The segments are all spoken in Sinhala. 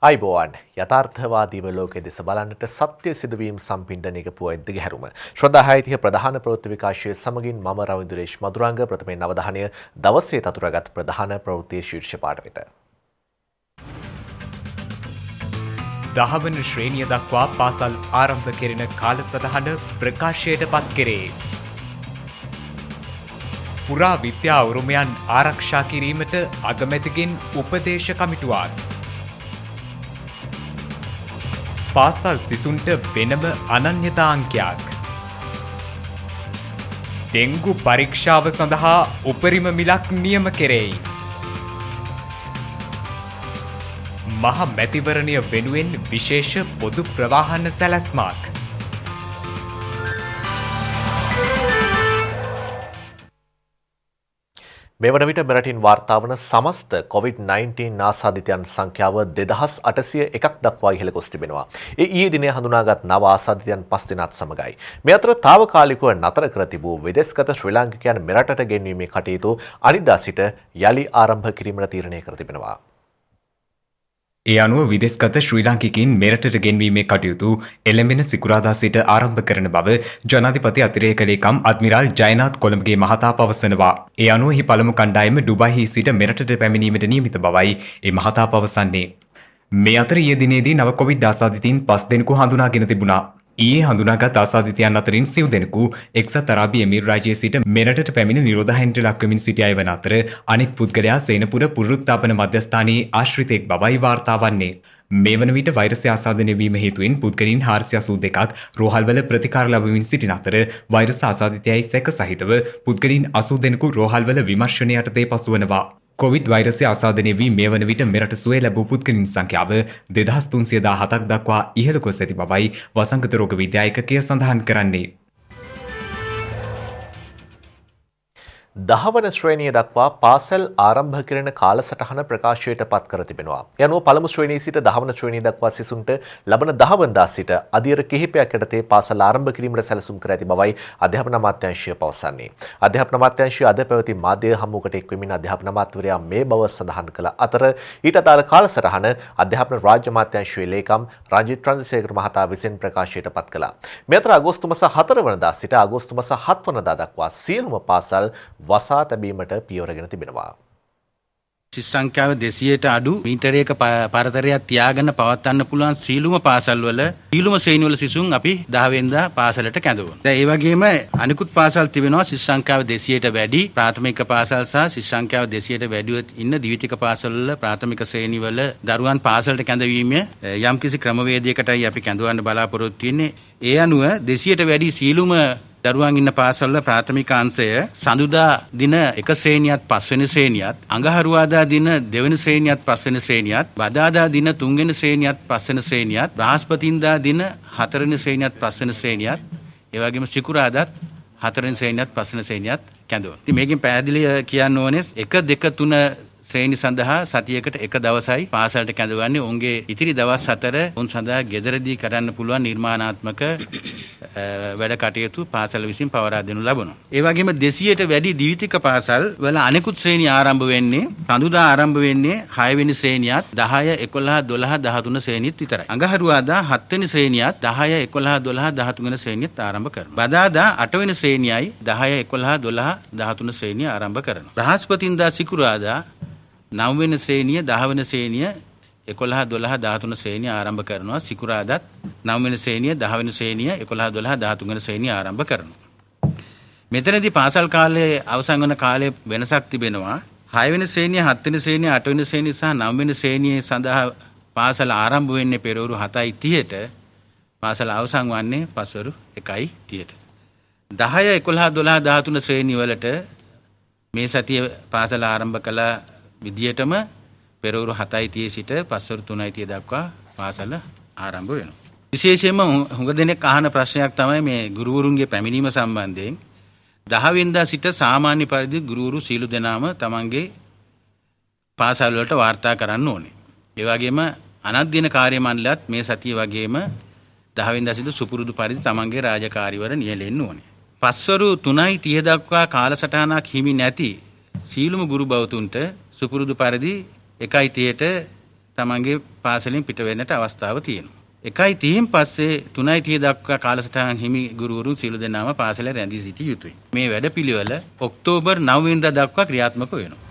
අයිබෝවන් යථාර්ථවාදීව ලෝකයේ දෙස බලන්නට සත්‍ය සිදුවීම් සම්පින්ඩනයක පුවයින් දිගහැරුම ශ්‍රද්ධාහයිතික ප්‍රධාන ප්‍රවෘත්ති විකාශය සමගින් මම රවින්දුරේෂ් මදුරංග ප්‍රථමයෙන් අවධානය දවසේ තතුරාගත් ප්‍රධාන ප්‍රවෘත්ති ශීර්ෂ පාඨ වෙත. දහවන ශ්‍රේණිය දක්වා පාසල් ආරම්භ කෙරෙන කාලසටහන ප්‍රකාශයට පත් කෙරේ. පුරා විද්‍යා උරුමයන් ආරක්ෂා කිරීමට අගමැතිගෙන් උපදේශ කමිටුවක්. පාසල් සිසුන්ට වෙනම අනන්‍යතා අංකයක්. ඩෙංගු පරීක්ෂාව සඳහා උපරිම මිලක් නියම කෙරෙයි. මහ මැතිවරණය වෙනුවෙන් විශේෂ පොදු ප්‍රවාහන සැලැස්මක්. මේ වන විට මෙරටින් වාර්තා වන සමස්ත COVID-19 ආසාදිතයන් සංඛ්‍යාව 2801ක් දක්වා ඉහළ ගොස් තිබෙනවා. ඊයේ දිනේ හඳුනාගත් නව ආසාදිතයන් 5 දෙනාත් සමගයි. මේ අතර తాවකාලිකව නතර කර තිබූ විදේශගත ශ්‍රී ලාංකිකයන් මෙරටට ගෙන්වීමේ කටයුතු අනිදා සිට යලි ආරම්භ කිරීමට තීරණය කර තිබෙනවා. ඒ අනුව විදේශගත ශ්‍රී ලාංකිකයින් මෙරටට ගෙන්වීමේ කටයුතු එළඹෙන සිකුරාදා සිට ආරම්භ කරන බව ජනාධිපති අතිරේක ලේකම් අද්මිරාල් ජයනාත් කොළඹගේ මහතා පවසනවා. ඒ අනුව එහි පළමු කණ්ඩායම ඩුබායිහි සිට මෙරටට පැමිණීමට නියමිත බවයි ඒ මහතා පවසන්නේ. මේ අතර ඊයේ දිනේදී නව කොවිඩ් ආසාදිතයින් 5 දෙනෙකු හඳුනාගෙන තිබුණා. ඊයේ හඳුනාගත් ආසාදිතයන් අතරින් සිව් දෙනෙකු එක්සත් අරාබි එමිර් රාජ්‍යයේ සිට මෙරටට පැමිණ නිරෝධායනට ලක්වෙමින් සිටි අය වන අතර අනෙක් පුද්ගලයා සේනපුර පුනරුත්ථාපන මධ්‍යස්ථානයේ ආශ්‍රිතයෙක් බවයි වාර්තා වන්නේ. මේ වන විට වෛරසය ආසාදනය වීම හේතුවෙන් පුද්ගලයන් 482ක් රෝහල්වල ප්‍රතිකාර ලැබමින් සිටින අතර වෛරස ආසාදිතයයි සැක සහිතව පුද්ගලයන් 80 දෙනෙකු රෝහල්වල විමර්ශනය යටතේ පසුවනවා. කොවිඩ් වෛරසය ආසාදනය වී මේ වන විට මෙරට සුවය ලැබූ පුද්ගලයන් සංඛ්‍යාව 2317ක් දක්වා ඉහළ ගොස් ඇති බවයි වසංගත රෝග විද්‍යා ඒකකය සඳහන් කරන්නේ. දහවන ශ්‍රේණිය දක්වා පාසල් ආරම්භ කරන කාලසටහන ප්‍රකාශයට පත් කර තිබෙනවා. ඒ අනුව පළමු ශ්‍රේණියේ සිට දහවන ශ්‍රේණිය දක්වා සිසුන්ට ලබන දහවනදා සිට අධීර කිහිපයක් යටතේ පාසල් ආරම්භ කිරීමට සැලසුම් කර ඇති බවයි අධ්‍යාපන අමාත්‍යාංශය පවසන්නේ. අධ්‍යාපන අමාත්‍යාංශය අද පැවති මාධ්‍ය හමුවකට එක් වෙමින් අධ්‍යාපන අමාත්‍යවරයා මේ බව සඳහන් කළ අතර ඊට අදාළ කාලසටහන අධ්‍යාපන රාජ්‍ය අමාත්‍යාංශයේ ලේකම් රංජිත් චන්ද්‍රසේකර මහතා විසින් ප්‍රකාශයට පත් කළා. මේ අතර අගෝස්තු මාස 4 වනදා සිට අගෝස්තු මාස 7 වනදා දක්වා සියලුම පාසල් වසා තැබීමට පියවරගෙන තිබෙනවා. සිස් සංඛ්‍යාව 200ට අඩු මීටරයක පරතරයක් තියාගෙන පවත්වන්න පුළුවන් සීලුම පාසල්වල සීලුම ශ්‍රේණිවල සිසුන් අපි 10 වෙනිදා පාසලට කැඳවුවා. දැන් ඒ වගේම අනිකුත් පාසල් තිබෙනවා සිස් සංඛ්‍යාව 200ට වැඩි ප්‍රාථමික පාසල් සහ සිස් සංඛ්‍යාව 200ට වැඩිව ඉන්න දිවිතික පාසල්වල ප්‍රාථමික ශ්‍රේණිවල දරුවන් පාසලට කැඳවීමේ යම්කිසි ක්‍රමවේදයකටයි අපි කැඳවන්න බලාපොරොත්තු වෙන්නේ. ඒ අනුව 200ට වැඩි සීලුම දරුවන් ඉන්න පාසල්වල ප්‍රාථමික අංශය සඳුදා දින 1 ශ්‍රේණියත් 5 වෙනි ශ්‍රේණියත් අඟහරුවාදා දින 2 වෙනි ශ්‍රේණියත් 5 වෙනි ශ්‍රේණියත් බදාදා දින 3 වෙනි ශ්‍රේණියත් 5 වෙනි ශ්‍රේණියත් බ්‍රහස්පතින්දා දින 4 වෙනි ශ්‍රේණියත් 5 වෙනි ශ්‍රේණියත් ඒ වගේම සිකුරාදාත් 4 වෙනි ශ්‍රේණියත් 5 වෙනි ශ්‍රේණියත් කැඳවනවා. ඉතින් මේකෙන් පැහැදිලිව කියන්න ඕනේ 1 2 3 ශ්‍රේණි සඳහා සතියකට එක දවසයි පාසලට කැඳවන්නේ. උන්ගේ ඉතිරි දවස් 4 උන් සඳහා ගෙදරදී කරන්න පුළුවන් නිර්මාණාත්මක වැඩ කටයුතු පාසල විසින් පවරා දෙනු ලබනවා. ඒ වගේම 200ට වැඩි දිවිතික පාසල් වල අනෙකුත් ශ්‍රේණි ආරම්භ වෙන්නේ සඳුදා ආරම්භ වෙන්නේ 6 වෙනි ශ්‍රේණියත් 10 11 12 13 ශ්‍රේණියත් විතරයි. අඟහරුවාදා 7 වෙනි ශ්‍රේණියත් 10 11 12 13 වෙනි ශ්‍රේණියත් ආරම්භ කරනවා. බදාදා 8 වෙනි ශ්‍රේණියයි 10 11 12 13 ශ්‍රේණිය ආරම්භ කරනවා. බ්‍රහස්පතින්දා සිකුරාදා 9 වෙනි ශ්‍රේණිය 10 වෙනි ශ්‍රේණිය 11 12 13 ශ්‍රේණිය ආරම්භ කරනවා. සිකුරාදාත් 9 වෙනි ශ්‍රේණිය 10 වෙනි ශ්‍රේණිය 11 12 13 වෙනි ශ්‍රේණිය ආරම්භ කරනවා. මෙතනදී පාසල් කාලයේ අවසන් වන කාලයේ වෙනසක් තිබෙනවා. 6 වෙනි ශ්‍රේණිය 7 වෙනි ශ්‍රේණිය 8 වෙනි ශ්‍රේණිය සහ 9 වෙනි ශ්‍රේණියේ සඳහා පාසල ආරම්භ වෙන්නේ පෙරවරු 7:30ට පාසල අවසන් වන්නේ පස්වරු 1:30ට. 10 11 12 13 ශ්‍රේණිය වලට මේ සතිය පාසල ආරම්භ කළ විදියටම පෙරවරු 7:30 සිට පස්වරු 3:30 දක්වා පාසල ආරම්භ වෙනවා. විශේෂයෙන්ම හුඟ දෙනෙක් අහන ප්‍රශ්නයක් තමයි මේ ගුරුවරුන්ගේ පැමිණීම සම්බන්ධයෙන්. 10 වෙනිදා සිට සාමාන්‍ය පරිදි ගුරුවරු සීලු දෙනාම තමන්ගේ පාසල් වලට වාර්තා කරන්න ඕනේ. ඒ වගේම අනධ්‍යයන කාර්ය මණ්ඩලයත් මේ සතිය වගේම 10 වෙනිදා සිට සුපුරුදු පරිදි තමන්ගේ රාජකාරිවල නියැලෙන්න ඕනේ. පස්වරු 3:30 දක්වා කාලසටහනක් හිමි නැති සීලුම ගුරු බවතුන්ට සුපුරුදු පරිදි 1:30ට තමන්ගේ පාසලෙන් පිට වෙන්නට අවස්ථාව තියෙනවා. 1:30න් පස්සේ 3:30 දක්වා කාලසටහන් හිමි ගුරුවරුන් සියලු දෙනාම පාසලේ රැඳී සිටිය යුතුයි. මේ වැඩපිළිවෙල ඔක්තෝබර් 9 වෙනිදා දක්වා ක්‍රියාත්මක වෙනවා.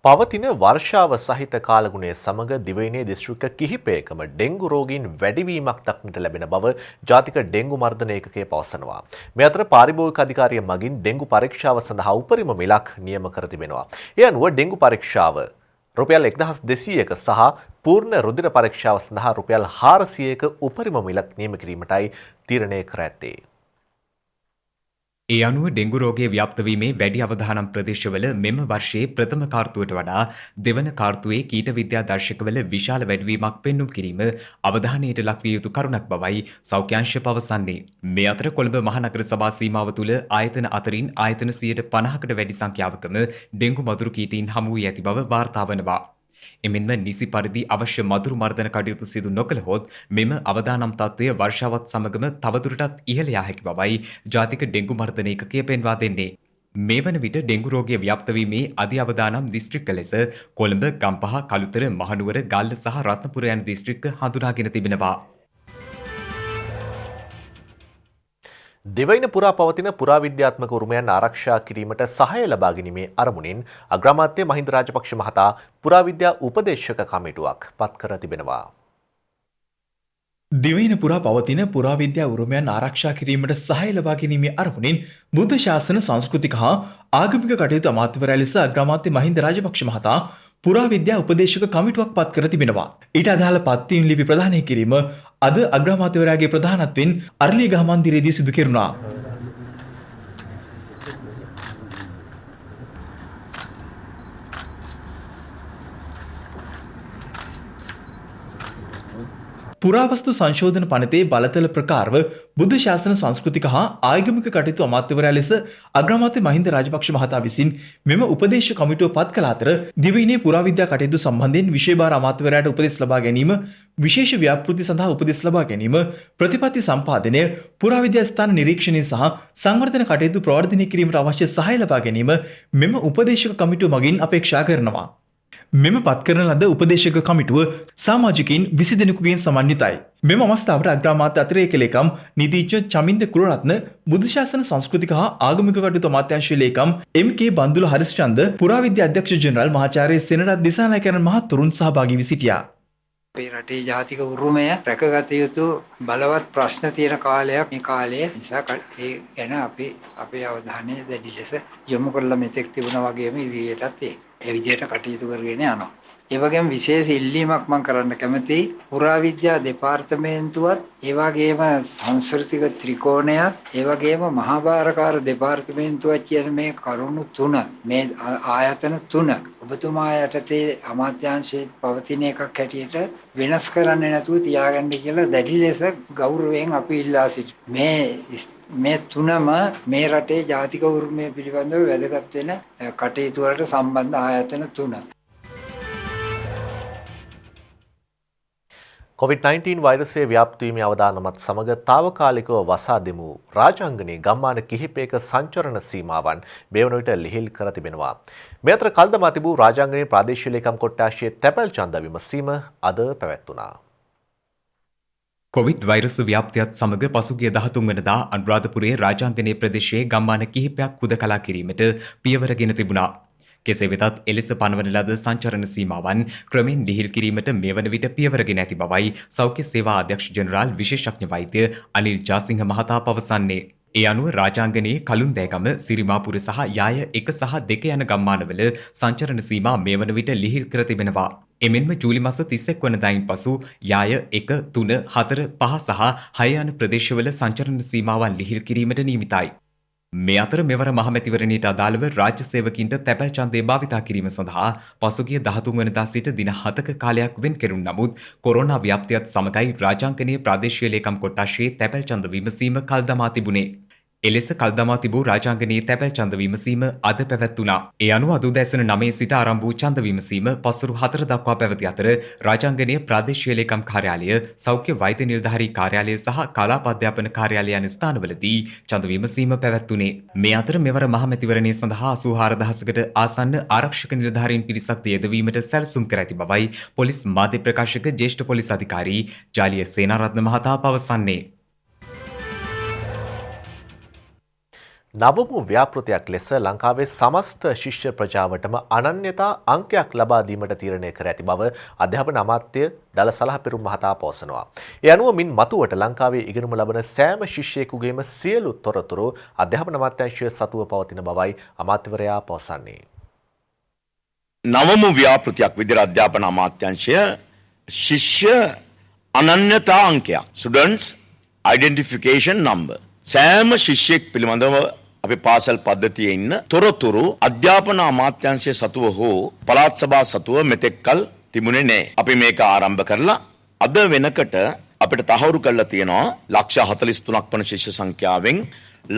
පවතින වර්ෂාව සහිත කාලගුණය සමග දිවයිනේ දිස්ත්‍රික්ක කිහිපයකම ඩෙංගු රෝගීන් වැඩිවීමක් දක්නට ලැබෙන බව ජාතික ඩෙංගු මර්ධන ඒකකය පවසනවා. මේ අතර පාරිභෝගික අධිකාරිය මගින් ඩෙංගු පරීක්ෂාව සඳහා උපරිම මිලක් නියම කර තිබෙනවා. ඒ අනුව ඩෙංගු පරීක්ෂාව රුපියල් 1200ක සහ පූර්ණ රුධිර පරීක්ෂාව සඳහා රුපියල් 400ක උපරිම මිලක් නියම කිරීමටයි තීරණය කර ඇත්තේ. ඒ අනුව ඩෙංගු රෝගය ව්‍යාප්ත වීමේ වැඩි අවධානම් ප්‍රදේශවල මෙම වර්ෂයේ ප්‍රථම කාර්තුවට වඩා දෙවන කාර්තුවේ කීට විද්‍යා දර්ශකවල විශාල වැඩිවීමක් පෙන්නුම් කිරීම අවධානයට ලක්විය යුතු කරුණක් බවයි සෞඛ්‍යාංශ පවසන්නේ. මේ අතර කොළඹ මහනගර සභා සීමාව තුළ ආයතන අතරින් ආයතන 150කට වැඩි සංඛ්‍යාවකම ඩෙංගු මදුරු කීටීන් හමු වී ඇති බව වාර්තා වනවා. එමෙන්ම නිසි පරිදි අවශ්‍ය මදුරු මර්දන කටයුතු සිදු නොකළහොත් මෙම අවදානම් තත්ත්වය වර්ෂාවත් සමගම තවදුරටත් ඉහළ යා හැකි බවයි ජාතික ඩෙංගු මර්දන ඒකකය පෙන්වා දෙන්නේ. මේ වන විට ඩෙංගු රෝගය ව්‍යාප්ත වීමේ අධි අවදානම් දිස්ත්‍රික්ක ලෙස කොළඹ, ගම්පහ, කළුතර, මහනුවර, ගල්ල සහ රත්නපුර යන දිස්ත්‍රික්ක හඳුනාගෙන තිබෙනවා. දෙවයින පුරා පවතින පුරාවිද්‍යාත්මක උරුමයන් ආරක්ෂා කිරීමට සහාය ලබා ගැනීමේ අරමුණින් අග්‍රාමාත්‍ය මහින්ද රාජපක්ෂ මහතා පුරාවිද්‍යා උපදේශක කමිටුවක් පත් කර තිබෙනවා. දිවයින පුරා පවතින පුරාවිද්‍යා උරුමයන් ආරක්ෂා කිරීමට සහාය ලබා ගැනීමේ අරමුණින් බුද්ධ ශාසන සංස්කෘතික හා ආගමික කටයුතු අමාත්‍යවරයා ලෙස අග්‍රාමාත්‍ය මහින්ද රාජපක්ෂ මහතා පුරාවිද්‍යා උපදේශක කමිටුවක් පත් කර තිබෙනවා. ඊට අදාළ පත්වීම් ලිපි ප්‍රදානය කිරීම අද අග්‍රාමාත්‍යවරයාගේ ප්‍රධානත්වයෙන් අරලියගහ මන්දිරයේදී සිදු කෙරුණා. පුරාවස්තු සංශෝධන පනතේ බලතල ප්‍රකාරව බුද්ධ ශාසන සංස්කෘතික හා ආගමික කටයුතු අමාත්‍යවරයා ලෙස අග්‍රාමාත්‍ය මහින්ද රාජපක්ෂ මහතා විසින් මෙම උපදේශ කමිටුව පත් කළ අතර දිවයිනේ පුරාවිද්‍යා කටයුතු සම්බන්ධයෙන් විශේෂ අමාත්‍යවරයාට උපදෙස් ලබා ගැනීම, විශේෂ ව්‍යාපෘති සඳහා උපදෙස් ලබා ගැනීම, ප්‍රතිපත්ති සම්පාදනය, පුරාවිද්‍යා ස්ථාන නිරීක්ෂණය සහ සංවර්ධන කටයුතු ප්‍රවර්ධනය කිරීමට අවශ්‍ය සහාය ලබා ගැනීම මෙම උපදේශක කමිටුව මගින් අපේක්ෂා කරනවා. මෙම පත් කරන ලද උපදේශක කමිටුව සමාජිකින් 20 දෙනෙකුගෙන් සමන්විතයි. මෙම අවස්ථාවට අග්‍රාමාත්‍ය අතිරේක ලේකම් නීතිඥ චමින්ද කුලරත්න, බුද්ධ ශාසන සංස්කෘතික හා ආගමික කටයුතු අමාත්‍යාංශයේ ලේකම් එම්.කේ. බන්දුල හරිස්චන්ද, පුරාවිද්‍යා අධ්‍යක්ෂ ජෙනරාල් මහාචාර්ය සෙනරත් දිසානායකයන් මහතුරුන් සහභාගී වී සිටියා. අපේ රටේ ජාතික උරුමය රැකගත යුතු බලවත් ප්‍රශ්න තියෙන කාලයක් මේ කාලය නිසා ඒ ගැන අපේ අවධානය දැඩි ලෙස යොමු කරලා මෙතෙක් තිබුණා වගේම ඉදිරියටත් ඒ විදිහට කටයුතු කරගෙන යනවා. ඒ වගේම විශේෂ ඉල්ලීමක් මම කරන්න කැමතියි. පුරාවිද්‍යා දෙපාර්තමේන්තුවත් ඒ වගේම සංස්කෘතික ත්‍රිකෝණයත් ඒ වගේම මහාභාරකාර දෙපාර්තමේන්තුවත් කියන මේ කරුණු තුන, මේ ආයතන තුන ඔබතුමා යටතේ අමාත්‍යාංශයේ පවතින එකක් හැටියට වෙනස් කරන්නේ නැතුව තියාගන්න කියලා දැඩි ලෙස ගෞරවයෙන් අපි ඉල්ලා සිටිනවා. මේ තුනම මේ රටේ ජාතික උරුමය පිළිබඳව වැදගත් වෙන කටයුතු වලට සම්බන්ධ ආයතන තුන. COVID-19 වෛරසය ව්‍යාප්ත වීමේ අවදානමත් සමග తాවකාලිකව වසා දෙමු රාජාංගනයේ ගම්මාන කිහිපයක සංචරණ සීමාවන් මේ වන විට ලිහිල් කර තිබෙනවා. මේ අතර කල්දමා තිබූ රාජාංගනයේ ප්‍රාදේශීය ලේකම් කොට්ටාශයේ තැපැල් ඡන්ද විමසීම අද පැවැත්වුණා. කොවිඩ් වෛරස් ව්‍යාප්තියත් සමග පසුගිය 13 වෙනිදා අනුරාධපුරයේ රාජාංගනයේ ප්‍රදේශයේ ගම්මාන කිහිපයක් හුදකලා කිරීමට පියවරගෙන තිබුණා. කෙසේ වෙතත් එලෙස පනවන ලද සංචරණ සීමාවන් ක්‍රමෙන් ලිහිල් කිරීමට මේ වන විට පියවරගෙන ඇති බවයි සෞඛ්‍ය සේවා අධ්‍යක්ෂ ජෙනරාල් විශේෂඥ වෛද්‍ය අනිල් ජාසිංහ මහතා පවසන්නේ. ඒ අනුව රාජාංගනයේ කළුන්දෑගම, සිරිමාපුර සහ යාය 1 සහ 2 යන ගම්මානවල සංචරණ සීමා මේ වන විට ලිහිල් කර තිබෙනවා. එමෙන්ම ජූලි මාස 31 වනදායින් පසු යාය 1, 3, 4, 5 සහ 6 යන ප්‍රදේශවල සංචරණ සීමාවන් ලිහිල් කිරීමට නියමිතයි. මේ අතර මෙවර මහමැතිවරණයට අදාළව රාජ්‍ය සේවකින්ට තැපැල් ඡන්දය භාවිතා කිරීම සඳහා පසුගිය 13 වෙනිදා සිට දින 7ක කාලයක් වෙන් කෙරුණ නමුත් කොරෝනා ව්‍යාප්තියත් සමගයි රාජාංගනයේ ප්‍රාදේශීය ලේකම් කොට්ටාශයේ තැපැල් ඡන්ද විමසීම කල් දමා තිබුණේ. එලෙස කල්දමා තිබූ රාජාංගනයේ තැපැල් ඡන්ද විමසීම අද පැවැත්වුණා. ඒ අනුව අද උදෑසන 9 සිට ආරම්භ වූ ඡන්ද විමසීම පස්වරු 4 දක්වා පැවති අතර රාජාංගනයේ ප්‍රාදේශීය ලේකම් කාර්යාලය, සෞඛ්‍ය වෛද්‍ය නිලධාරී කාර්යාලය සහ කලාප අධ්‍යාපන කාර්යාලය යන ස්ථානවලදී ඡන්ද විමසීම පැවැත්වුණේ. මේ අතර මෙවර මහමැතිවරණය සඳහා 84000කට ආසන්න ආරක්ෂක නිලධාරීන් පිරිසක් යෙදවීමට සැලසුම් කර ඇති බවයි පොලිස් මාධ්‍ය ප්‍රකාශක ජ්‍යෙෂ්ඨ පොලිස් අධිකාරී ජාලිය සේනාරත්න මහතා පවසන්නේ. නවමු ව්‍යාපෘතියක් ලෙස ලංකාවේ සමස්ත ශිෂ්‍ය ප්‍රජාවටම අනන්‍යතා අංකයක් ලබා දීමට තීරණය කර ඇති බව අධ්‍යාපන අමාත්‍ය දල සලහපෙරුම් මහතා පවසනවා. ඒ අනුව මින් මතුවට ලංකාවේ ඉගෙනුම ලබන සෑම ශිෂ්‍යයෙකුගේම සියලු තොරතුරු අධ්‍යාපන අමාත්‍යාංශය සතුව පවතින බවයි අමාත්‍යවරයා පවසන්නේ. නවමු ව්‍යාපෘතියක් විදිහට අධ්‍යාපන අමාත්‍යාංශය ශිෂ්‍ය අනන්‍යතා අංකයක් students identification number සෑම ශිෂ්‍යෙක් පිළිබඳව අපි පාසල් පද්ධතියේ ඉන්න තොරතුරු අධ්‍යාපන අමාත්‍යාංශය සතුව හෝ පළාත් සභා සතුව මෙතෙක්කල් තිබුණේ නැහැ. අපි මේක ආරම්භ කරලා අද වෙනකොට අපිට තහවුරු කරලා තියෙනවා ලක්ෂ 43ක් වන ශිෂ්‍ය සංඛ්‍යාවෙන්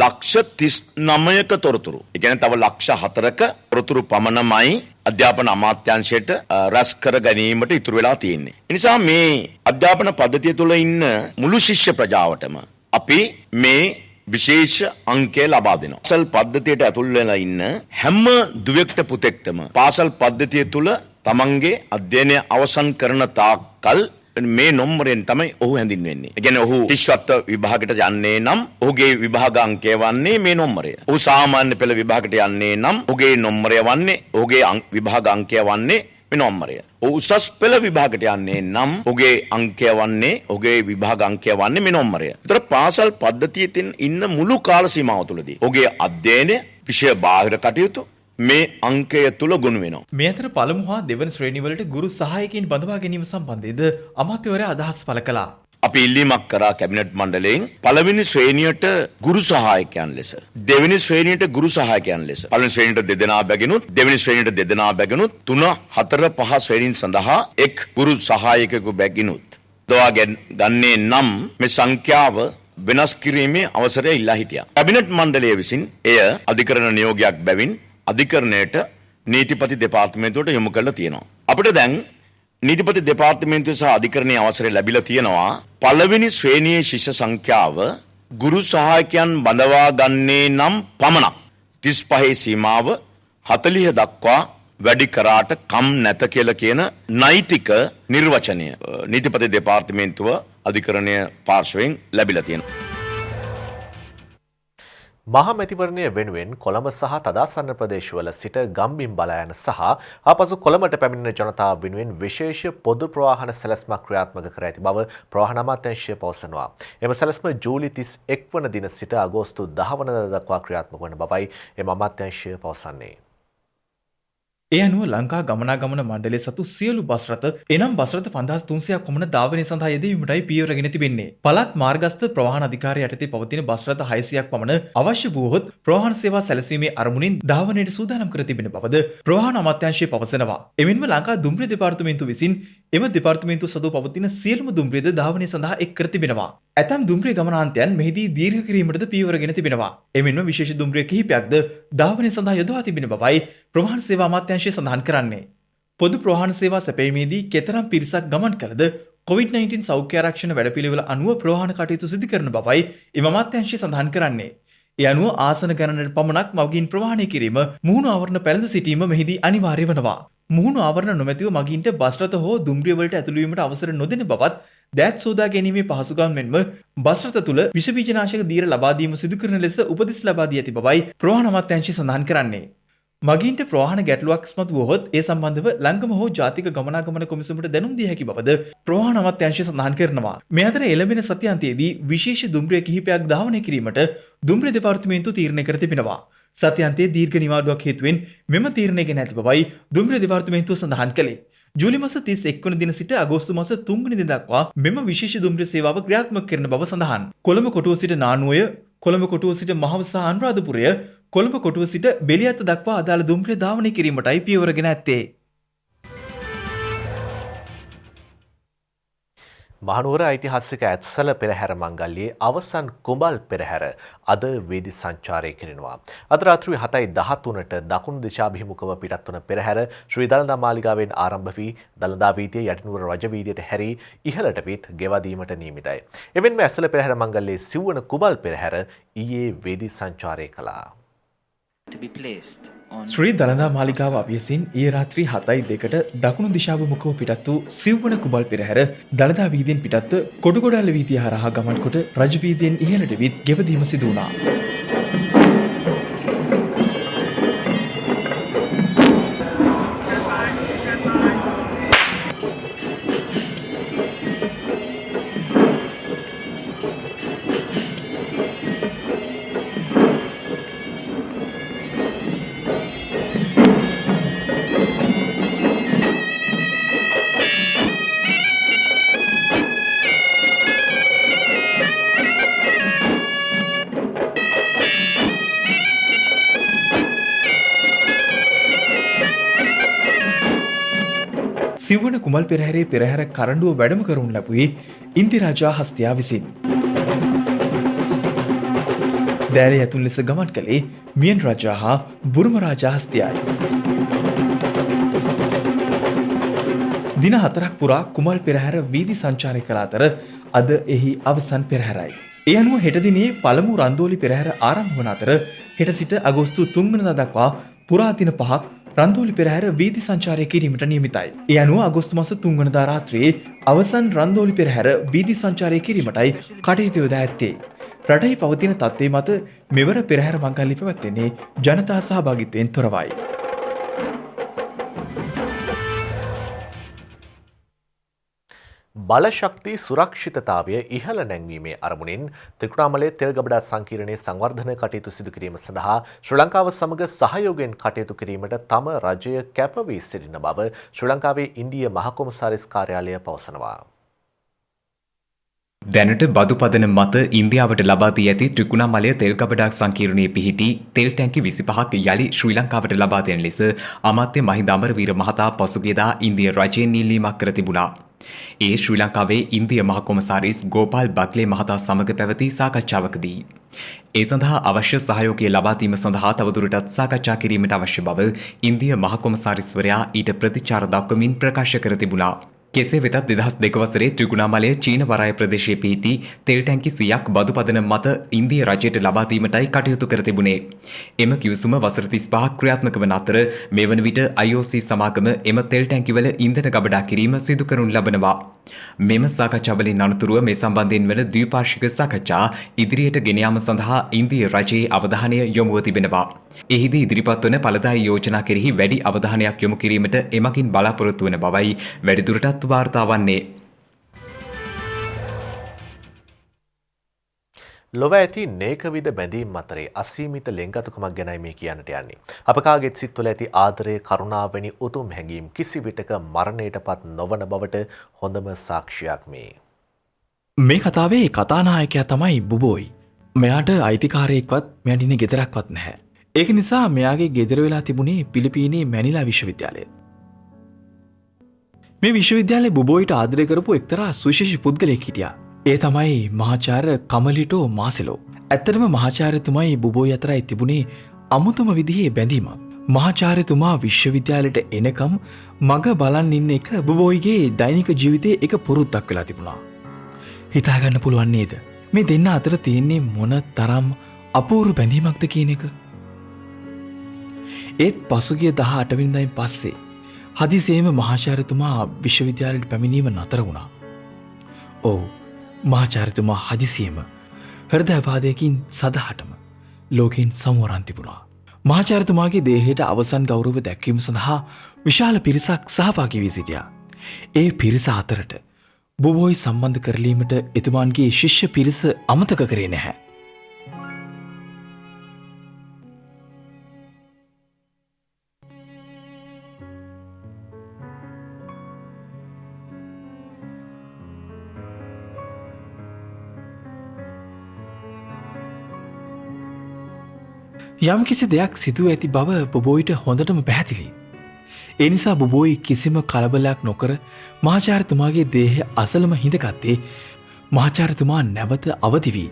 ලක්ෂ 39ක තොරතුරු. ඒ කියන්නේ තව ලක්ෂ 4ක තොරතුරු පමණමයි අධ්‍යාපන අමාත්‍යාංශයට රැස් කර ගැනීමට ඉතුරු වෙලා තියෙන්නේ. ඒ නිසා මේ අධ්‍යාපන පද්ධතිය තුළ ඉන්න මුළු ශිෂ්‍ය ප්‍රජාවටම අපි මේ විශේෂ අංකය ලබා දෙනවා. පාසල් පද්ධතියට ඇතුල් වෙලා ඉන්න හැම දුවෙක්ට පුතෙක්ටම පාසල් පද්ධතිය තුල තමන්ගේ අධ්‍යයනය අවසන් කරන තාක්කල් මේ නම්බරයෙන් තමයි ඔහු හැඳින්වෙන්නේ. ඒ කියන්නේ ඔහු ශිෂ්‍යත්ව විභාගයට යන්නේ නම් ඔහුගේ විභාග අංකය වන්නේ මේ නම්බරය. ඔහු සාමාන්‍ය පෙළ විභාගයට යන්නේ නම් ඔහුගේ නම්බරය වන්නේ ඔහුගේ විභාග අංකය වන්නේ මේ නම්බරය. උසස් පෙළ විභාගයට යන්නේ නම් ඔහුගේ අංකය වන්නේ ඔහුගේ විභාග අංකය වන්නේ මේ නම්බරය. ඒතර පාසල් පද්ධතියේ ඉන්න මුළු කාල සීමාව තුළදී ඔහුගේ අධ්‍යයනය විෂය බාහිර කටයුතු මේ අංකය තුල ගොනු වෙනවා. මේ අතර පළමු හා දෙවන ශ්‍රේණිවලට ගුරු සහායකයින් බඳවා ගැනීම සම්බන්ධයේද අමාත්‍යවරයා අදහස් පළ කළා. අපි ඉල්ලීමක් කරා කැබිනට් මණ්ඩලයෙන් පළවෙනි ශ්‍රේණියට ගුරු සහායකයන් ලෙස, දෙවෙනි ශ්‍රේණියට ගුරු සහායකයන් ලෙස, පළවෙනි ශ්‍රේණියට දෙදෙනා බැගිනුත්, දෙවෙනි ශ්‍රේණියට දෙදෙනා බැගිනුත්, 3, 4, 5 ශ්‍රේණීන් සඳහා එක් ගුරු සහායකයෙකු බැගිනුත් දවා ගන්නේ නම් මේ සංඛ්‍යාව වෙනස් කිරීමේ අවසරය ඉල්ලා හිටියා. කැබිනට් මණ්ඩලය විසින් එය අධිකරණ නියෝගයක් බැවින් අධිකරණයට නීතිපති දෙපාර්තමේන්තුවට යොමු කරලා තියෙනවා. අපිට දැන් නීතිපති දෙපාර්තමේන්තුව සහ අධිකරණයේ අවසරය ලැබිලා තියෙනවා පළවෙනි ශ්‍රේණියේ ශිෂ්‍ය සංඛ්‍යාව ගුරු සහායකයන් බඳවා ගන්නේ නම් පමණක් 35 සීමාව 40 දක්වා වැඩි කරාට කම් නැත කියලා කියන නෛතික නිර්වචනය නීතිපති දෙපාර්තමේන්තුව අධිකරණය පාර්ශවයෙන් ලැබිලා තියෙනවා. මහා මැතිවරණය වෙනුවෙන් කොළඹ සහ තදාසන්න ප්‍රදේශවල සිට ගම්බිම් බලා යන සහ ආපසු කොළඹට පැමිණෙන ජනතාව වෙනුවෙන් විශේෂ පොදු ප්‍රවාහන සැලැස්මක් ක්‍රියාත්මක කර ඇති බව ප්‍රවාහන අමාත්‍යාංශය පවසනවා. එම සැලැස්ම ජූලි 31 වන දින සිට අගෝස්තු 10 වනදා දක්වා ක්‍රියාත්මක වන බවයි එම අමාත්‍යාංශය පවසන්නේ. ඒ අනුව ලංකා ගමනාගමන මණ්ඩලය සතු සියලු බස් රථ එනම් බස් රථ 5300ක් පමණ ධාවනය සඳහා යෙදවීමටයි පියවරගෙන තිබෙන්නේ. පළාත් මාර්ගස්ථ ප්‍රවාහන අධිකාරිය යටතේ පවතින බස් රථ 600ක් පමණ අවශ්‍ය වූහොත් ප්‍රවාහන සේවා සැලසීමේ අරමුණින් ධාවනයට සූදානම් කර තිබෙන බවද ප්‍රවාහන අමාත්‍යාංශය පවසනවා. එමෙන්ම ලංකා දුම්රිය දෙපාර්තමේන්තුව විසින් එම දෙපාර්තමේන්තුව සතු පවතින සියලුම දුම්රියද ධාවනය සඳහා එක් කර තිබෙනවා. ඇතැම් දුම්රිය ගමනාන්තයන් මෙහිදී දීර්ඝ කිරීමටද පියවරගෙන තිබෙනවා. එමෙන්ම විශේෂ දුම්රිය කිහිපයක්ද ධාවනය සඳහා යොදවා තිබෙන බවයි ප්‍රවාහන සේවා අමාත්‍යාංශය සඳහන් කරන්නේ. පොදු ප්‍රවාහන සේවා සැපයීමේදී කෙතරම් පිරිසක් ගමන් කළද COVID-19 සෞඛ්‍ය ආරක්ෂණ වැඩපිළිවෙල අනුව ප්‍රවාහන කටයුතු සිදු කරන බවයි එම අමාත්‍යාංශය සඳහන් කරන්නේ. ඒ අනුව ආසන ගණනට පමණක් මගින් ප්‍රවාහනය කිරීම, මුහුණු ආවරණ පැළඳ සිටීම මෙහිදී අනිවාර්ය වෙනවා. මුහුණු ආවරණ නොමැතිව මගින්ට බස් රථ හෝ දුම්රිය වලට ඇතුළු වීමට අවසර නොදෙන බවත් දෑත් සෝදා ගැනීමේ පහසුකම් මෙන්ම බස් රථ තුළ විෂ බීජනාශක දීර ලබා දීම සිදු කරන ලෙස උපදෙස් ලබා දී ඇති බවයි ප්‍රවාහන අමාත්‍යාංශය සඳහන් කරන්නේ. මගින්ට ප්‍රවාහන ගැටලුවක් ඉස්මතු වුවහොත් ඒ සම්බන්ධව ලංගම හෝ ජාතික ගමනාගමන කොමිසමට දැනුම් දිය හැකි බවද ප්‍රවාහන අමාත්‍යාංශය සඳහන් කරනවා. මේ අතර එළඹෙන සතියන්තයේදී විශේෂ දුම්රිය කිහිපයක් ධාවනය කිරීමට දුම්රිය දෙපාර්තමේන්තුව තීරණය කර තිබෙනවා. සතියන්තයේ දීර්ඝ නිවාඩුවක් හේතුවෙන් මෙම තීරණය ගෙන ඇති බවයි දුම්රිය දෙපාර්තමේන්තුව සඳහන් කළේ. ජූලි මාස 31 වන දින සිට අගෝස්තු මාස 3 වෙනි දින දක්වා මෙම විශේෂ දුම්රිය සේවාව ක්‍රියාත්මක කරන බව සඳහන්. කොළඹ කොටුව සිට නානුවය, කොළඹ කොටුව සිට මහව සහ අනුරාධපුරය, කොළඹ කොටුව සිට බෙලියත්ත දක්වා අදාළ දුම්රිය ධාවනය කිරීමටයි පියවරගෙන ඇත්තේ. මහනුවර ඓතිහාසික ඇත්සල පෙරහැර මංගල්‍යයේ අවසන් කුඹල් පෙරහැර අද වේදි සංචාරය කෙරෙනවා. අද රාත්‍රී 7:13ට දකුණු දිශාභිමුඛව පිටත් වන පෙරහැර ශ්‍රී දළදා මාලිගාවෙන් ආරම්භ වී දළදා වීදියේ යටිනුවර රජවීදියට හැරී ඉහළට විත් ගෙවදීමට නියමිතයි. එමෙන්ම ඇත්සල පෙරහැර මංගල්‍යයේ සිව්වන කුඹල් පෙරහැර ඊයේ වේදි සංචාරය කළා. ශ්‍රී දළදා මාලිගාව අභියසින් ඊයේ රාත්‍රී 7:02ට දකුණු දිශාභිමුඛව පිටත් වූ සිව්වන කුඹල් පෙරහැර දළදා වීදියෙන් පිටත්ව කොටුගොඩාල වීදිය හරහා ගමන් කොට රජවීදියෙන් ඉහළට විත් ගෙවදීම සිදු වුණා. සිව්වන කුමල් පෙරහැරේ පෙරහැර කරඬුව වැඩම කරනු ලැබුවේ ඉන්දි රාජා හස්තියා විසින්. දෑලේ ඇතුන් ලෙස ගමන් කළේ මියන් රජා හා බුරුම රාජා හස්තියායි. දින 4ක් පුරා කුමල් පෙරහැර වීදි සංචාරය කළ අතර අද එහි අවසන් පෙරහැරයි. ඒ අනුව හෙට දිනේ පළමු රන්දෝලි පෙරහැර ආරම්භ වන අතර හෙට සිට අගෝස්තු 3 වෙනිදා දක්වා පුරා දින 5ක් රන්දෝලි පෙරහැර වීදි සංචාරය කිරීමට නියමිතයි. ඒ අනුව අගෝස්තු මාස 3 වෙනිදා රාත්‍රියේ අවසන් රන්දෝලි පෙරහැර වීදි සංචාරය කිරීමටයි කටයුතු යොදා ඇත්තේ. රටෙහි පවතින තත්ත්වයේ මත මෙවර පෙරහැර මංගල්‍ය පැවැත්වෙන්නේ ජනතා සහභාගීත්වයෙන් තොරවයි. බලශක්ති සුරක්ෂිතතාවය ඉහළ නැංවීමේ අරමුණින් ත්‍රිකුණාමලයේ තෙල්ගබඩා සංකීර්ණයේ සංවර්ධන කටයුතු සිදු කිරීම සඳහා ශ්‍රී ලංකාව සමග සහයෝගයෙන් කටයුතු කිරීමට තම රජය කැප වී සිටින බව ශ්‍රී ලංකාවේ ඉන්දීය මහ කොමසාරිස් කාර්යාලය පවසනවා. දැනට බදු පදනම මත ඉන්දියාවට ලබා දී ඇති ත්‍රිකුණාමලය තෙල් ගබඩා සංකීර්ණයේ පිහිටි තෙල් ටැංකි 25ක් යලි ශ්‍රී ලංකාවට ලබා දෙන ලෙස අමාත්‍ය මහින්ද අමරවීර මහතා පසුගියදා ඉන්දිය රජයෙන් ඉල්ලීමක් කර තිබුණා. ඒ ශ්‍රී ලංකාවේ ඉන්දිය මහ කොමසාරිස් ගෝපාල් බක්ලේ මහතා සමග පැවති සාකච්ඡාවකදී ඒ සඳහා අවශ්‍ය සහයෝගය ලබා දීම සඳහා තවදුරටත් සාකච්ඡා කිරීමට අවශ්‍ය බව ඉන්දිය මහ කොමසාරිස්වරයා ඊට ප්‍රතිචාර දක්වමින් ප්‍රකාශ කර තිබුණා. කෙසේ වෙතත් 2002 වසරේ ත්‍රිකුණාමලයේ චීන වරාය ප්‍රදේශයේ පිහිටි තෙල් ටැංකි 100ක් බදු පදනම මත ඉන්දිය රජයට ලබා දීමටයි කටයුතු කර තිබුණේ. එම කිවිසුම වසර 35ක් ක්‍රියාත්මක වන අතර මේ වන විට IOC සමාගම එම තෙල් ටැංකිවල ඉන්ධන ගබඩා කිරීම සිදු කරනු ලබනවා. මෙම සාකච්ඡාවලින් අනතුරුව මේ සම්බන්ධයෙන් වන ද්විපාර්ශ්වික සාකච්ඡා ඉදිරියට ගෙන යාම සඳහා ඉන්දිය රජයේ අවධානය යොමුව තිබෙනවා. එහිදී ඉදිරිපත් වන ඵලදායී යෝජනා කෙරෙහි වැඩි අවධානයක් යොමු කිරීමට එමකින් බලාපොරොත්තු වන බවයි වැඩිදුරටත් වාර්තා වන්නේ. ලොව ඇති නේකවිද බැඳීම් අතරේ අසීමිත ලෙන්ගතුකමක් ගැනයි මේ කියන්නට යන්නේ. අප කාගෙත් සිත්වල ඇති ආදරය, කරුණාව වැනි උතුම් හැඟීම් කිසි විටක මරණයටපත් නොවන බවට හොඳම සාක්ෂියක් මේ. මේ කතාවේ කතානායකයා තමයි බුබෝයි. මෙයාට අයිතිකාරයෙක්වත් මෙයාට ඉන්නේ ගෙදරක්වත් නැහැ. ඒක නිසා මෙයාගේ ගෙදර වෙලා තිබුණේ පිලිපීනයේ මැනිලා විශ්වවිද්‍යාලය. මේ විශ්වවිද්‍යාලයේ බුබෝයිට ආදරය කරපු එක්තරා සුවිශේෂී පුද්ගලයෙක් හිටියා. ඒ තමයි මහාචාර්ය කමලිටෝ මාසෙලෝ. ඇත්තටම මහාචාර්යතුමයි බුබෝයි අතරයි තිබුණේ අමුතුම විදිහේ බැඳීමක්. මහාචාර්යතුමා විශ්වවිද්‍යාලයට එනකම් මග බලන් ඉන්න එක බුබෝයිගේ දෛනික ජීවිතයේ එක පුරුද්දක් වෙලා තිබුණා. හිතාගන්න පුළුවන් නේද? මේ දෙන්න අතර තියෙන්නේ මොන තරම් අපූර්ව බැඳීමක්ද කියන එක. ඒත් පසුගිය 18 වෙනිදායින් පස්සේ හදිසියේම මහාචාර්යතුමා විශ්වවිද්‍යාලයට පැමිණීම නතර වුණා. ඔව්, මහාචාර්යතුමා හදිසියේම හෘදයාඝාතයකින් සදහටම ලෝකෙන් සමුවරන් තිබුණා. මහාචාර්යතුමාගේ දේහයට අවසන් ගෞරව දැක්වීම සඳහා විශාල පිරිසක් සහභාගී වී සිටියා. ඒ පිරිස අතරට බුබෝයි සම්බන්ධ කරලීමට එතුමාන්ගේ ශිෂ්‍ය පිරිස අමතක කරේ නැහැ. යම් කිසි දෙයක් සිදුව ඇති බව බුබෝයිට හොඳටම පැහැදිලි. ඒ නිසා බුබෝයි කිසිම කලබලයක් නොකර මහාචාර්යතුමාගේ දේහය අසලම හිඳගත්තේ මහාචාර්යතුමා නැවත අවදි වී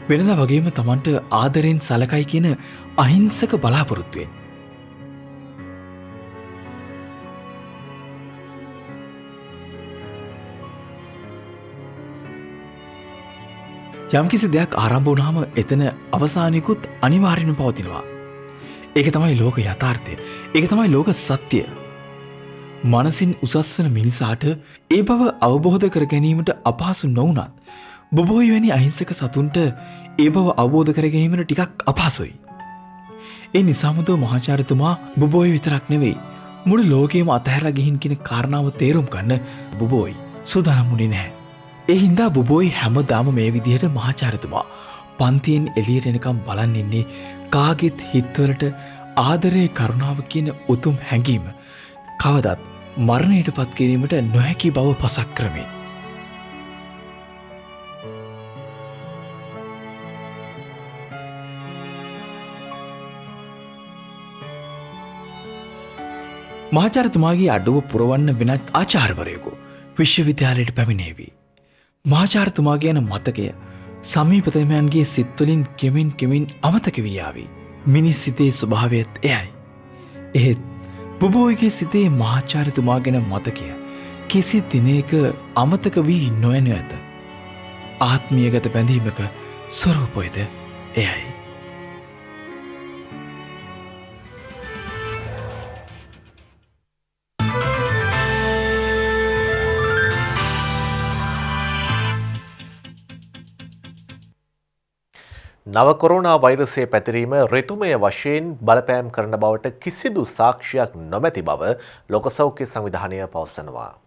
වෙනදා වගේම Tamanට ආදරෙන් සලකයි කියන අහිංසක බලාපොරොත්තුවෙන්. යම්කිසි දෙයක් ආරම්භ වුණාම එතන අවසානයකුත් අනිවාර්යෙන්ම පවතිනවා. ඒක තමයි ලෝක යථාර්ථය. ඒක තමයි ලෝක සත්‍යය. මනසින් උසස් වන මිනිසාට ඒ බව අවබෝධ කර ගැනීමට අපහසු නොවුනත් බොබෝයි වැනි අහිංසක සතුන්ට ඒ බව අවබෝධ කර ගැනීමට ටිකක් අපහසුයි. ඒ නිසාමද මහාචාර්යතුමා බොබෝයි විතරක් නෙවෙයි මුළු ලෝකයේම අතහැරලා ගිහින් කියන කාරණාව තේරුම් ගන්න බොබෝයි සූදානම් වුණේ නැහැ. ඒ හින්දා බොබෝයි හැමදාම මේ විදිහට මහාචාර්යතුමා පන්තියෙන් එළියට එනකම් බලන් ඉන්නේ කාගෙත් හිතවලට ආදරේ කරුණාව කියන උතුම් හැඟීම කවදත් මරණයට පත් කිරීමට නොහැකි බව පසක් කරමින්. මහාචාර්යතුමාගේ අඩුව පුරවන්න වෙනත් ආචාර්යවරයෙකු විශ්වවිද්‍යාලයට පැමිණේවි. මහාචාර්යතුමා ගැන මතකය සමීපතමයන්ගේ සිත්වලින් කෙමින් කෙමින් අමතක වී යාවි. මිනිස් සිතේ ස්වභාවයත් එයයි. එහෙත් බුබෝයිගේ සිතේ මහාචාර්යතුමා ගැන මතකය කිසි දිනයක අමතක වී නොයනු ඇත. ආත්මීයගත බැඳීමක ස්වරූපයද එයයි. නව කොරෝනා වෛරසයේ පැතිරීම ඍතුමය වශයෙන් බලපෑම් කරන බවට කිසිදු සාක්ෂියක් නොමැති බව ලෝක සෞඛ්‍ය සංවිධානය පවසනවා.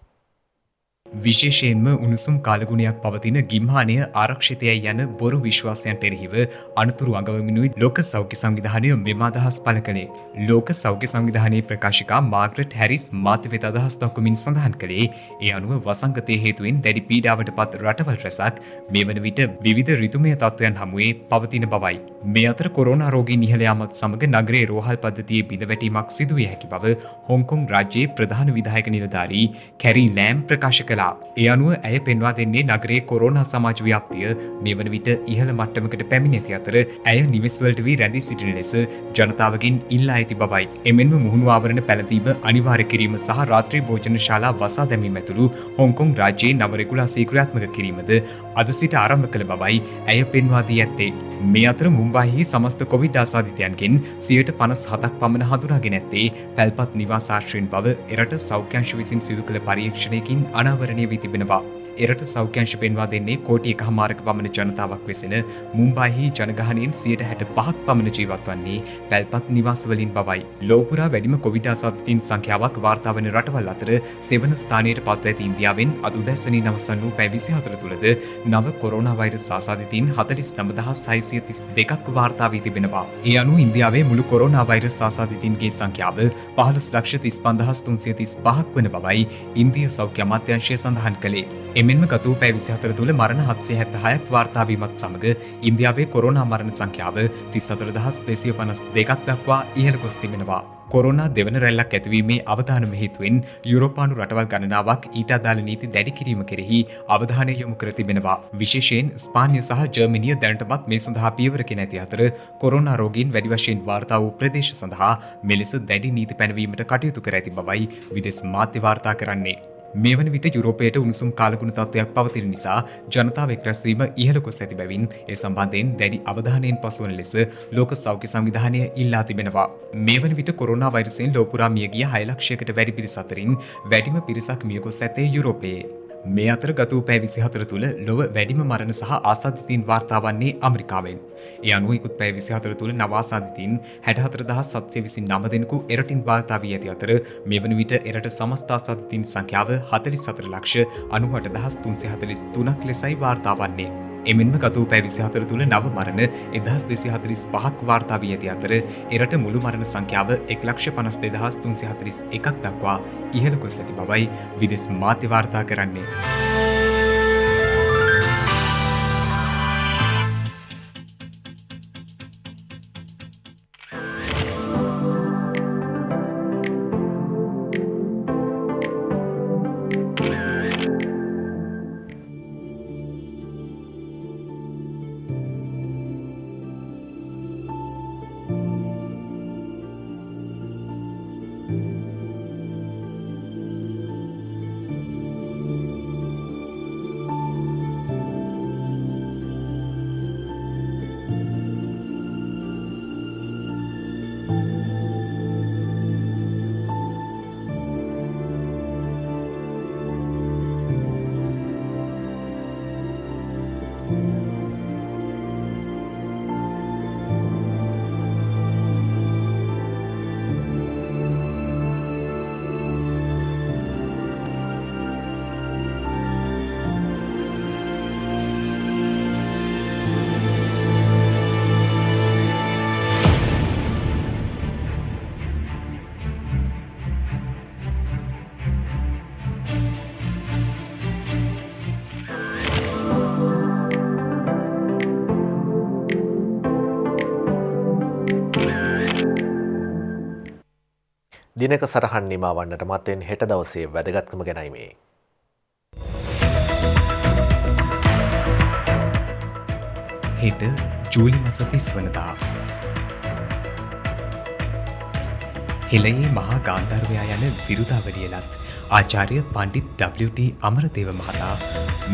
විශේෂයෙන්ම උණුසුම් කාලගුණයක් පවතින ගිම්හානය ආරක්ෂිතයයි යන බොරු විශ්වාසයන්ට එරෙහිව අනතුරු අඟවමිනුයි ලෝක සෞඛ්‍ය සංවිධානය මෙම අදහස් පළ කළේ. ලෝක සෞඛ්‍ය සංවිධානයේ ප්‍රකාශිකා මාග්‍රට් හැරිස් මාධ්‍ය වෙත අදහස් දක්වමින් සඳහන් කළේ ඒ අනුව වසංගතයේ හේතුවෙන් දැඩි පීඩාවට පත් රටවල් රැසක් මේ වන විට විවිධ ඍතුමය තත්ත්වයන් හමුවේ පවතින බවයි. මේ අතර කොරෝනා රෝගීන් ඉහළ යාමත් සමග නගරයේ රෝහල් පද්ධතියේ බිඳවැටීමක් සිදුවිය හැකි බව හොංකොං රාජ්‍යයේ ප්‍රධාන විධායක නිලධාරී කැරි ලෑම් ප්‍රකාශ කළා. ඒ අනුව ඇය පෙන්වා දෙන්නේ නගරයේ කොරෝනා සමාජ ව්‍යාප්තිය මේ වන විට ඉහළ මට්ටමකට පැමිණ ඇති අතර ඇය නිවෙස්වලට වී රැඳී සිටින ලෙස ජනතාවගෙන් ඉල්ලා ඇති බවයි. එමෙන්ම මුහුණු ආවරණ පැළඳීම අනිවාර්ය කිරීම සහ රාත්‍රී භෝජන ශාලා වසා දැමීම ඇතුළු හොංකොං රාජ්‍යයේ නව රෙගුලාසි ක්‍රියාත්මක කිරීමද අද සිට ආරම්භ කළ බවයි ඇය පෙන්වා දී ඇත්තේ. මේ අතර මුම්බායිහි සමස්ත කොවිඩ් ආසාදිතයන්ගෙන් 57% පමණ හඳුනාගෙන ඇත්තේ පැල්පත් නිවාස ආශ්‍රයෙන් බව එරට සෞඛ්‍යංශ විසින් සිදු කළ පරීක්ෂණයකින් අනාවරණය වී තිබෙනවා. එරට සෞඛ්‍යංශ පෙන්වා දෙන්නේ කෝටි 1.5ක පමණ ජනතාවක් වෙසෙන මුම්බායිහි ජනගහනයෙන් 65% පමණ ජීවත් වන්නේ පැල්පත් නිවාසවලින් බවයි. ලෝපුරා වැඩිම කොවිඩ් ආසාදිතයින් සංඛ්‍යාවක් වාර්තා වන රටවල් අතර තෙවන ස්ථානයට පත්ව ඇති ඉන්දියාවෙන් අද උදැසනින් අවසන් වූ පැය 24 තුළද නව කොරෝනා වෛරස් ආසාදිතයින් 49632ක් වාර්තා වී තිබෙනවා. ඒ අනුව ඉන්දියාවේ මුළු කොරෝනා වෛරස් ආසාදිතයින්ගේ සංඛ්‍යාව 15,35,335ක් වන බවයි ඉන්දිය සෞඛ්‍ය අමාත්‍යාංශය සඳහන් කළේ. එමෙන්ම ගත වූ පැය 24 තුළ මරණ 776ක් වාර්තා වීමත් සමග ඉන්දියාවේ කොරෝනා මරණ සංඛ්‍යාව 34252ක් දක්වා ඉහළ ගොස් තිබෙනවා. කොරෝනා දෙවන රැල්ලක් ඇතිවීමේ අවධානම හේතුවෙන් යුරෝපානු රටවල් ගණනාවක් ඊට අදාළ නීති දැඩි කිරීම කෙරෙහි අවධානය යොමු කර තිබෙනවා. විශේෂයෙන් ස්පාන්‍ය සහ ජර්මනිය දැනටමත් මේ සඳහා පියවර ගෙන ඇති අතර කොරෝනා රෝගීන් වැඩි වශයෙන් වාර්තා වූ ප්‍රදේශ සඳහා මෙලෙස දැඩි නීති පැනවීමට කටයුතු කර ඇති බවයි විදේශ මාධ්‍ය වාර්තා කරන්නේ. මේ වන විට යුරෝපයට උණුසුම් කාලගුණ තත්ත්වයක් පවතින නිසා ජනතාව එක්රැස්වීම ඉහළ ගොස් ඇති බැවින් ඒ සම්බන්ධයෙන් දැඩි අවධානයෙන් පසුවන ලෙස ලෝක සෞඛ්‍ය සංවිධානය ඉල්ලා තිබෙනවා. මේ වන විට කොරෝනා වෛරසයෙන් ලෝපුරා මියගිය 6 ලක්ෂයකට වැඩි පිරිස අතරින් වැඩිම පිරිසක් මියගොස් ඇත්තේ යුරෝපයේ. මේ අතර ගත වූ පැය 24 තුළ ලොව වැඩිම මරණ සහ ආසාදිතයින් වාර්තා වන්නේ ඇමරිකාවෙන්. ඒ අනුව ඉකුත් පැය 24 තුළ නව ආසාදිතයින් 64729 දෙනෙකු එරටින් වාර්තා වී ඇති අතර මේ වන විට එරට සමස්ත ආසාදිතයින් සංඛ්‍යාව 44,98,343ක් ලෙසයි වාර්තා වන්නේ. එමෙන්ම ගත වූ පැය 24 තුළ නව මරණ 1245ක් වාර්තා වී ඇති අතර එරට මුළු මරණ සංඛ්‍යාව 1,52,341ක් දක්වා ඉහළ ගොස් ඇති බවයි විදේශ මාධ්‍ය වාර්තා කරන්නේ. දිනක සටහන් නිමා වන්නට මත්තෙන් හෙට දවසේ වැදගත්කම ගැනයි මේ. හෙට ජූලි මස 30 වනදා හෙළයේ මහා ගාන්ධර්වයා යන විරුදාවලියලත් ආචාර්ය පණ්ඩිත් W.T. අමරදේව මහතා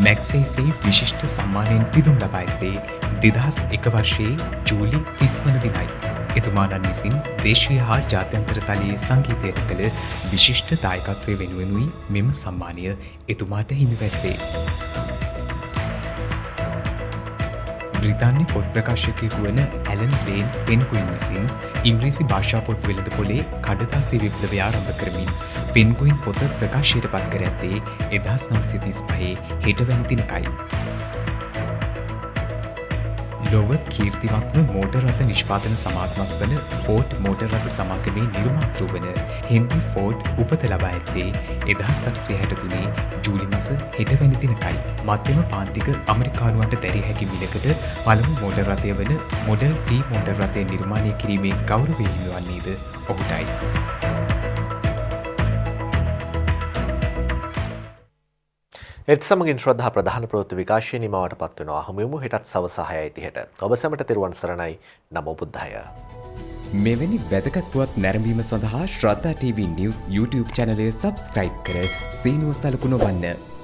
මැක්සේසේ විශිෂ්ට සම්මානයෙන් පිදුම් ලබා ඇත්තේ 2001 වර්ෂයේ ජූලි 30 වන දිනයි. එතුමාණන් විසින් දේශීය හා ජාත්‍යන්තර තලයේ සංගීතයට කළ විශිෂ්ට දායකත්වය වෙනුවෙනුයි මෙම සම්මානය එතුමාට හිමි වැත්තේ. බ්‍රිතාන්‍ය පොත් ප්‍රකාශකයෙකු වන ඇලන් ලේන් පෙන්ගුයින් විසින් ඉංග්‍රීසි භාෂා පොත් වෙළඳපොලේ කඩදාසි විප්ලවය ආරම්භ කරමින් පෙන්ගුයින් පොත ප්‍රකාශයට පත් කර ඇත්තේ 1935 හෙටවැනි දිනකයි. ලොව කීර්තිමත්ම මෝටර් රථ නිෂ්පාදන සමාගමක් වන ෆෝඩ් මෝටර් රථ සමාගමේ නිර්මාතෘ වන හෙන්රි ෆෝඩ් උපත ලබා ඇත්තේ 1863 ජූලි මස හෙටවැනි දිනකයි. මධ්‍යම පාන්තික ඇමරිකානුවන්ට දැරිය හැකි මිලකට පළමු මෝටර් රථය වන මොඩල් T මෝටර් රථය නිර්මාණය කිරීමේ ගෞරවය හිමිවන්නේද ඔහුටයි. එත් සමගින් ශ්‍රද්ධා ප්‍රධාන ප්‍රවෘත්ති විකාශය නිමවට පත්වනවා. හමුවෙමු හෙටත් සවස 6:30ට. ඔබ සැමට තෙරුවන් සරණයි. නමෝ බුද්ධාය. මෙවැනි වැදගත් පුවත් නැරඹීම සඳහා ශ්‍රද්ධා TV News YouTube channel එක subscribe කර සීනුව සලකුණු වන්න.